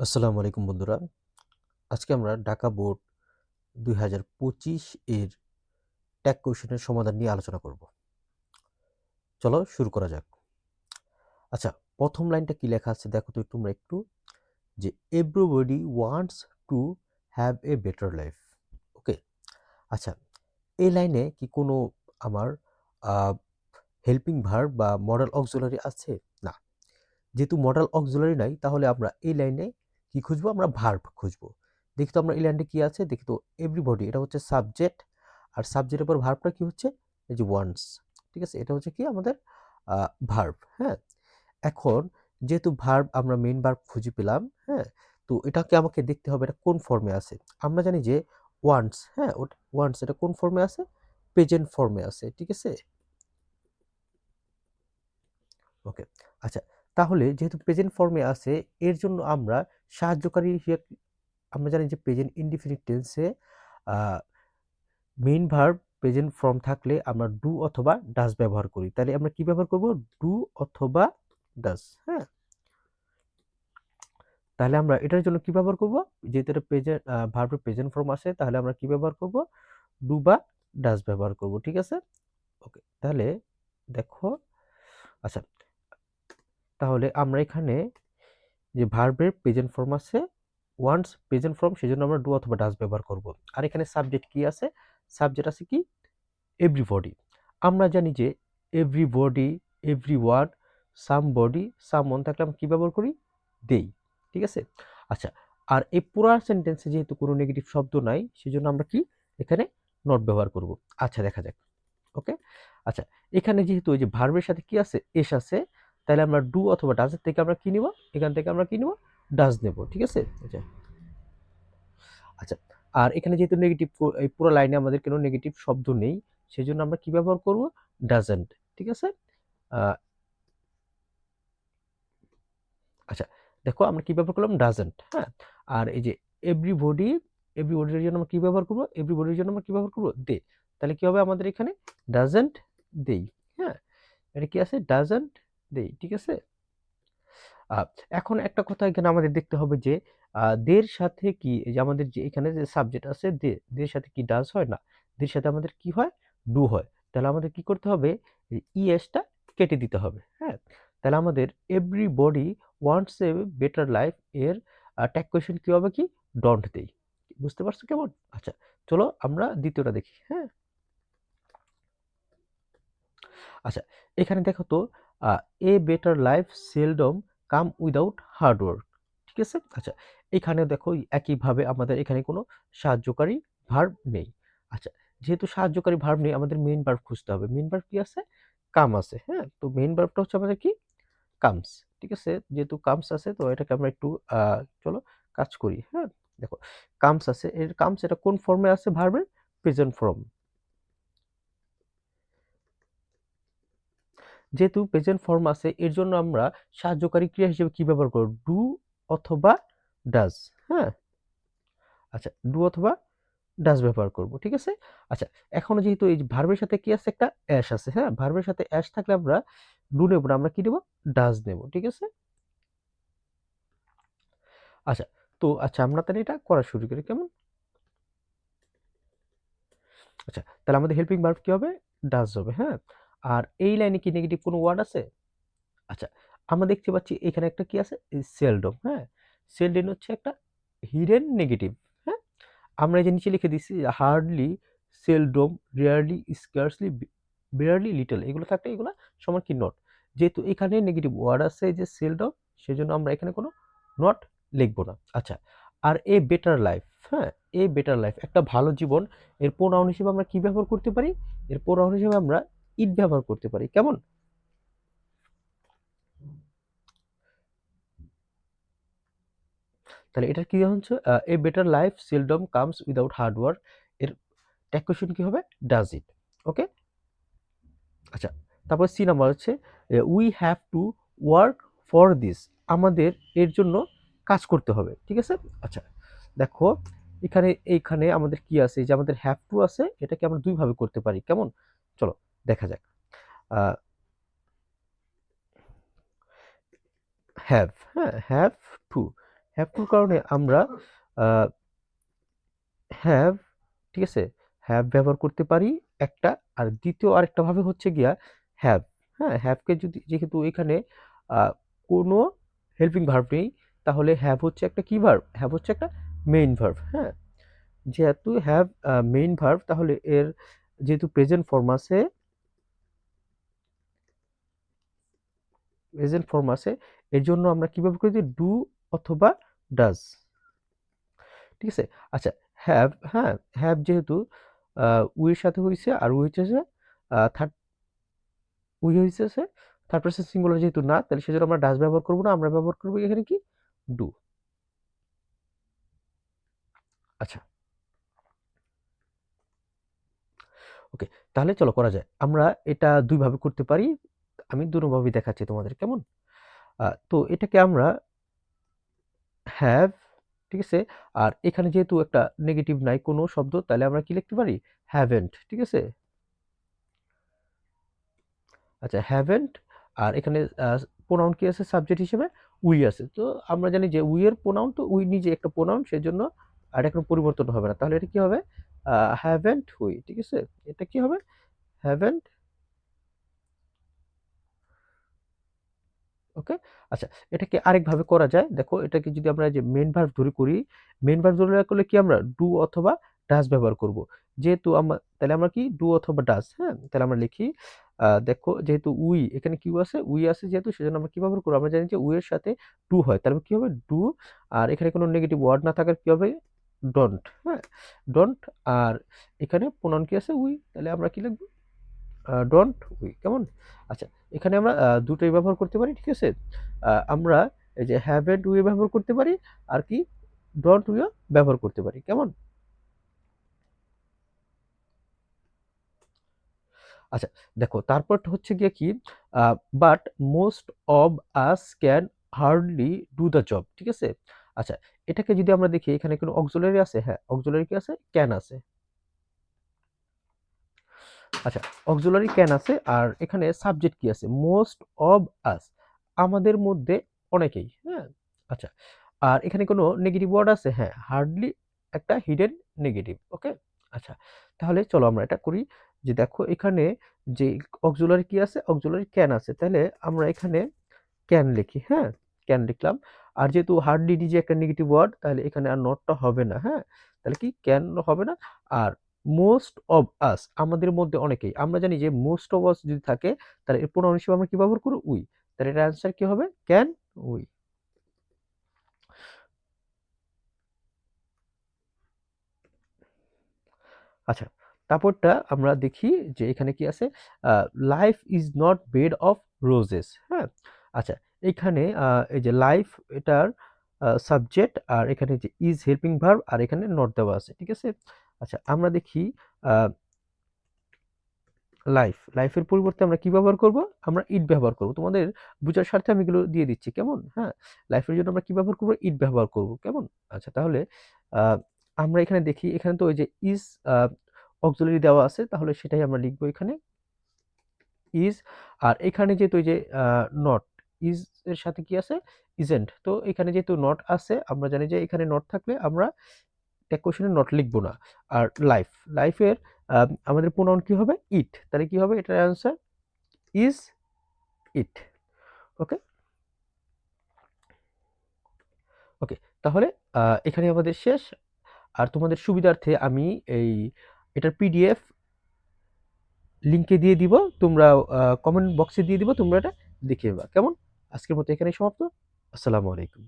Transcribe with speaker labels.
Speaker 1: আসসালামু আলাইকুম বন্ধুরা। আজকে আমরা ঢাকা বোর্ড ২০২৫ এর ট্যাগ কোয়েশ্চেনের সমাধান নিয়ে আলোচনা করব। চলো শুরু করা যাক। আচ্ছা, প্রথম লাইনটা কি লেখা আছে দেখো তো তোমরা একটু, যে everybody wants to have a better life. Okay, আচ্ছা, এই লাইনে কি কোনো আমার হেল্পিং ভার্ব বা মডাল অক্সিলারি আছে? না। যেহেতু মডাল অক্সিলারি নাই, তাহলে আমরা এই লাইনে কি খুঁজবো? আমরা ভার্ব খুঁজবো। দেখি তো আমরা এই লাইনটা কি আছে, দেখি তো। এভরিবডি এটা হচ্ছে সাবজেক্ট, আর সাবজেক্টের পর ভার্বটা কি হচ্ছে? এই যে ওয়ান্টস। ঠিক আছে, এটা হচ্ছে কি আমাদের ভার্ব। হ্যাঁ, এখন যেহেতু ভার্ব আমরা মেইন ভার্ব খুঁজে পেলাম, হ্যাঁ, তো এটাকে আমাকে দেখতে হবে এটা কোন ফর্মে আছে। আমরা জানি যে ওয়ান্টস, হ্যাঁ, ওয়ান্টস এটা কোন ফর্মে আছে? প্রেজেন্ট ফর্মে আছে। ঠিক আছে, ওকে। আচ্ছা, তাহলে যেহেতু প্রেজেন্ট ফর্মে আছে, এর জন্য আমরা সাহায্যকারী আমরা জানি যে প্রেজেন্ট ইনডিফিনিট টেন্সে মেইন ভার্ব প্রেজেন্ট ফর্ম থাকলে আমরা ডু অথবা ডাজ ব্যবহার করি। তাহলে আমরা কি ব্যবহার করব? ডু অথবা ডাজ। হ্যাঁ, তাহলে আমরা এটার জন্য কি ব্যবহার করব? যেহেতু এটা প্রেজেন্ট ভার্বের প্রেজেন্ট ফর্ম আছে, তাহলে আমরা কি ব্যবহার করব? ডু বা ডাজ ব্যবহার করব। ঠিক আছে, ওকে। তাহলে দেখো, আচ্ছা, তাহলে আমরা এখানে যে ভার্বের প্রেজেন্ট ফর্ম আছে ওয়ান্স প্রেজেন্ট ফর্ম, সেজন্য আমরা ডু অথবা ডাজ ব্যবহার করব। আর এখানে সাবজেক্ট কি আছে? সাবজেক্ট আছে কি? এভরিবডি। আমরা জানি যে এভরিবডি, এভরিওয়ান, সামবডি, সামওয়ান থাকলে আমরা কি ব্যবহার করি? দেই। ঠিক আছে, আচ্ছা। আর এই পুরো সেন্টেন্সে যেহেতু কোনো নেগেটিভ শব্দ নাই, সেজন্য আমরা কি এখানে নট ব্যবহার করব। আচ্ছা, দেখা যাক। ওকে, আচ্ছা, এখানে যেহেতু ওই যে ভার্বের সাথে কি আছে? এস আছে, তাহলে আমরা ডু অথবা ডাজের থেকে আমরা কি নিব? এখান থেকে আমরা কি নিব? ডাজ নেব। ঠিক আছে, আচ্ছা, আচ্ছা। আর এখানে যেহেতু নেগেটিভ, এই পুরো লাইনে আমাদের কোনো নেগেটিভ শব্দ নেই, সেজন্য আমরা কি ব্যবহার করব? ডাজেন্ট। ঠিক আছে, আহ, আচ্ছা, দেখো আমরা কি ব্যবহার করলাম? ডাজেন্ট। হ্যাঁ, আর এই যে এভরিবডি, এভরিবডির জন্য আমরা কি ব্যবহার করব? এভরিবডির জন্য আমরা কি ব্যবহার করব? দে। তাহলে কি হবে আমাদের এখানে? ডাজেন্ট দেই। হ্যাঁ, এটা কি আছে? ডাজেন্ট দেই। ঠিক আছে, আহ, এখন একটা কথা এখানে আমাদের দেখতে হবে যে দের সাথে কি, এই যে আমাদের যে এখানে যে সাবজেক্ট আছে দে, দের সাথে কি ডাজ হয়? না, দের সাথে আমাদের কি হয়? ডু হয়। তাহলে আমাদের কি করতে হবে? ইএসটা কেটে দিতে হবে। হ্যাঁ, তাহলে আমাদের everybody wants a better life এর ট্যাগ কোয়েশ্চেন কি হবে? কি? ডোন্ট দেই। বুঝতে পারছো কেমন? আচ্ছা, চলো আমরা দ্বিতীয়টা দেখি। হ্যাঁ, আচ্ছা, এখানে দেখো তো, a better life seldom come without hard work. ঠিক আছে, আচ্ছা, এখানে দেখো একইভাবে আমাদের এখানে কোনো সাহায্যকারী ভার্ব নেই। আচ্ছা, যেহেতু সাহায্যকারী ভার্ব নেই, আমাদের মেইন ভার্ব খুঁজতে হবে। মেইন ভার্ব কি আছে? কাম আছে। হ্যাঁ, তো মেইন ভার্বটা হচ্ছে আমাদের কি? কামস। ঠিক আছে, যেহেতু কামস আছে, তো এটাকে আমরা একটু চলো কাজ করি। হ্যাঁ, দেখো, কামস আছে, এর কামস এটা কোন ফর্মে আছে? ভার্বের প্রেজেন্ট ফর্ম। যেহেতু প্রেজেন্ট ফর্ম আছে, এর জন্য আমরা সাহায্যকারী ক্রিয়া হিসেবে কি ব্যবহার করব? ডু অথবা ডাজ। হ্যাঁ, আচ্ছা, ডু অথবা ডাজ ব্যবহার করব। ঠিক আছে, আচ্ছা, এখন যেহেতু এই ভার্বের সাথে কি আছে? একটা অ্যাশ আছে। হ্যাঁ, ভার্বের সাথে অ্যাশ থাকলে আমরা ডু নেব না, আমরা কি নেব? ডাজ নেব। ঠিক আছে, আচ্ছা, তো আচ্ছা, আমরা তাহলে এটা করা শুরু করি কেমন? আচ্ছা, তাহলে আমাদের হেল্পিং ভার্ব কি হবে? ডাজ হবে। হ্যাঁ, আর এই লাইনে কি নেগেটিভ কোনো ওয়ার্ড আছে? আচ্ছা, আমরা দেখতে পাচ্ছি এখানে একটা কি আছে? সেলডম। হ্যাঁ, সেলডম হচ্ছে একটা হিডেন নেগেটিভ। হ্যাঁ, আমরা এই যে নিচে লিখে দিচ্ছি hardly, seldom, rarely, scarcely, barely, little, এগুলো থাকলে এগুলো সমান কি? নট। যেহেতু এখানে নেগেটিভ ওয়ার্ড আছে এই যে সেলডম, সেজন্য আমরা এখানে কোনো নট লিখবো না। আচ্ছা, আর এ বেটার লাইফ, হ্যাঁ, এ বেটার লাইফ একটা ভালো জীবন, এর প্রোনাউন হিসেবে আমরা কি ব্যবহার করতে পারি? এর প্রোনাউন হিসেবে আমরা ইট ব্যবহার করতে পারি। কেমন? তাহলে এটার কি হচ্ছে? A better life seldom comes without hard work. এর ট্যাগ কোয়েশ্চেন কি হবে? Does it. ওকে, আচ্ছা, তারপর সি নাম্বার হচ্ছে we have to work for this. আমাদের এর জন্য কাজ করতে হবে। ঠিক আছে, আচ্ছা, দেখো, এখানে এইখানে আমাদের কি আছে? এই যে আমাদের হ্যাভ টু আছে, এটাকে আমরা দুই ভাবে করতে পারি। কেমন? চলো দেখা যাক। হ্যাভ, হ্যাঁ, হ্যাভ টু, হ্যাভ টুর কারণে আমরা হ্যাভ, ঠিক আছে, হ্যাভ ব্যবহার করতে পারি একটা। আর দ্বিতীয় আরেকটা ভাবে হচ্ছে গিয়া হ্যাভ। হ্যাঁ, হ্যাভকে যদি, যেহেতু এখানে কোনো হেল্পিং ভার্ব নেই, তাহলে হ্যাভ হচ্ছে একটা কি ভার্ব? হ্যাভ হচ্ছে একটা মেইন ভার্ব। হ্যাঁ, যেহেতু হ্যাভ মেইন ভার্ব, তাহলে এর যেহেতু প্রেজেন্ট ফর্ম আছে, এর জন্য আমরা কিভাবে করে দিই? ডু অথবা ডাজ। ঠিক আছে? আচ্ছা, হ্যাভ, হ্যাঁ, হ্যাভ যেহেতু উইয়ের সাথে হইছে, আর উই হচ্ছে যে থার্ড, উই হইছে থার্ড পারসন সিঙ্গুলার যেহেতু না, তাহলে সেজন্য আমরা ডাজ ব্যবহার করব না, আমরা ব্যবহার করব এখানে কি? ডু। আচ্ছা, ওকে। তাহলে চলো করা যায়। আমরা এটা ২ ভাবে করতে পারি। আমি দুটোভাবেই দেখাচ্ছি তোমাদের, কেমন? তো এটাকে আমরা হ্যাভ, ঠিক আছে? আর এখানে যেহেতু একটা নেগেটিভ নাই কোনো শব্দ, তাহলে আমরা কি লিখতে পারি? হ্যাভেন্ট, ঠিক আছে? আচ্ছা, হ্যাভেন্ট। আর এখানে প্রোনাউন কি আছে সাবজেক্ট হিসেবে? উই আছে। তো আমরা জানি যে উই এর প্রোনাউন, তো উই নিজে একটা প্রোনাউন, সেজন্য আর এটা কোনো পরিবর্তন হবে না। তাহলে এটা কি হবে? হ্যাভেন্ট উই, ঠিক আছে? এটা কি হবে? হ্যাভেন্ট, ওকে। আচ্ছা, এটাকে আরেকভাবে করা যায়। দেখো, এটাকে যদি আমরা যে মেইন ভার্ব ধরে করি, মেইন ভার্ব ধরে করলে কি আমরা ডু অথবা ডাজ ব্যবহার করব। যেহেতু তাহলে আমরা কি ডু অথবা ডাজ, হ্যাঁ? তাহলে আমরা লিখি, দেখো যেহেতু উই এখানে কি আছে? উই আছে যেহেতু, সেজন্য আমরা কি ব্যবহার করব? আমরা জানি যে উই এর সাথে ডু হয়। তাহলে কি হবে? ডু। আর এখানে কোনো নেগেটিভ ওয়ার্ড না থাকার কি হবে? ডোন্ট, হ্যাঁ? ডোন্ট। আর এখানে প্রোনাউন কি আছে? উই। তাহলে আমরা কি লিখব? ডোন্ট উই, কেমন? আচ্ছা, এখানে আমরা দুটোই ব্যবহার করতে পারি, ঠিক আছে? আমরা এই যে হ্যাভেন্ট উই ব্যবহার করতে পারি, আর কি ডোন্ট উইও ব্যবহার করতে পারি, কেমন? আচ্ছা, দেখো তারপরটা হচ্ছে গিয়ে কি, but most of us can hardly do the job, ঠিক আছে? আচ্ছা, এটাকে যদি আমরা দেখি, এখানে কোনো অক্সিলারি আছে? হ্যাঁ, অক্সিলারি কি আছে? ক্যান আছে। আচ্ছা, অক্সিলারি ক্যান আছে, আর এখানে সাবজেক্ট কি আছে? মোস্ট অব আস, আমাদের মধ্যে অনেকেই, হ্যাঁ? আচ্ছা, আর এখানে কোনো নেগেটিভ ওয়ার্ড আছে? হ্যাঁ, হার্ডলি একটা হিডেন নেগেটিভ, ওকে। আচ্ছা, তাহলে চলো আমরা এটা করি। যে দেখো, এখানে যে অক্সিলারি কি আছে? অক্সিলারি ক্যান আছে, তাহলে আমরা এখানে ক্যান লিখি, হ্যাঁ? ক্যান লিখলাম। আর যেহেতু হার্ডলি নিজে একটা নেগেটিভ ওয়ার্ড, তাহলে এখানে আর নটটা হবে না, হ্যাঁ? তাহলে কি ক্যান হবে না। আর মোস্ট অফ আস, আমাদের মধ্যে অনেকেই, আমরা জানি যে মোস্ট অফ আস যদি থাকে, তাহলে এর প্রোনাউন হিসেবে আমরা কি ব্যবহার করব? উই। তাহলে এর অ্যান্সার কি হবে? Can we. আচ্ছা, তারপরটা আমরা দেখি যে এখানে কি আছে? Life is not bed of roses, হ্যাঁ? আচ্ছা, এখানে এই যে লাইফ, এটার সাবজেক্ট, আর এখানে যে ইজ হেল্পিং ভার্ব, আর এখানে নট দেওয়া আছে, ঠিক আছে? আচ্ছা, আমরা দেখি লাইফের পরিবর্তে আমরা কি ব্যবহার করব? আমরা ইট ব্যবহার করব। তোমাদের বুঝার স্বার্থে আমি এগুলো দিয়ে দিচ্ছি, কেমন? হ্যাঁ, লাইফের জন্য আমরা কি ব্যবহার করব? ইট ব্যবহার করব, কেমন? আচ্ছা, তাহলে আহ, আমরা এখানে দেখি, এখানে তো ওই যে ইজ অক্সিলারি দেওয়া আছে, তাহলে সেটাই আমরা লিখবো এখানে, ইজ। আর এখানে যেহেতু ওই যে নট, ইজ এর সাথে কি আছে? ইজেন্ট। তো এখানে যেহেতু নট আছে, আমরা জানি যে এখানে নট থাকলে আমরা ট্যাগ কোশ্চেনে নট লিখবো না। আর লাইফের আমাদের প্রোনাউন কি হবে? ইট। তাহলে কি হবে? এটার অ্যান্সার ইজ ইট, ওকে। ওকে, তাহলে এখানে আমাদের শেষ। আর তোমাদের সুবিধার্থে আমি এই এটার পিডিএফ লিংকে দিয়ে দিব, তোমরা কমেন্ট বক্সে দিয়ে দিব, তোমরা এটা দেখে নেবা, কেমন? আজকের মতো এখানেই সমাপ্ত। আসসালামু আলাইকুম।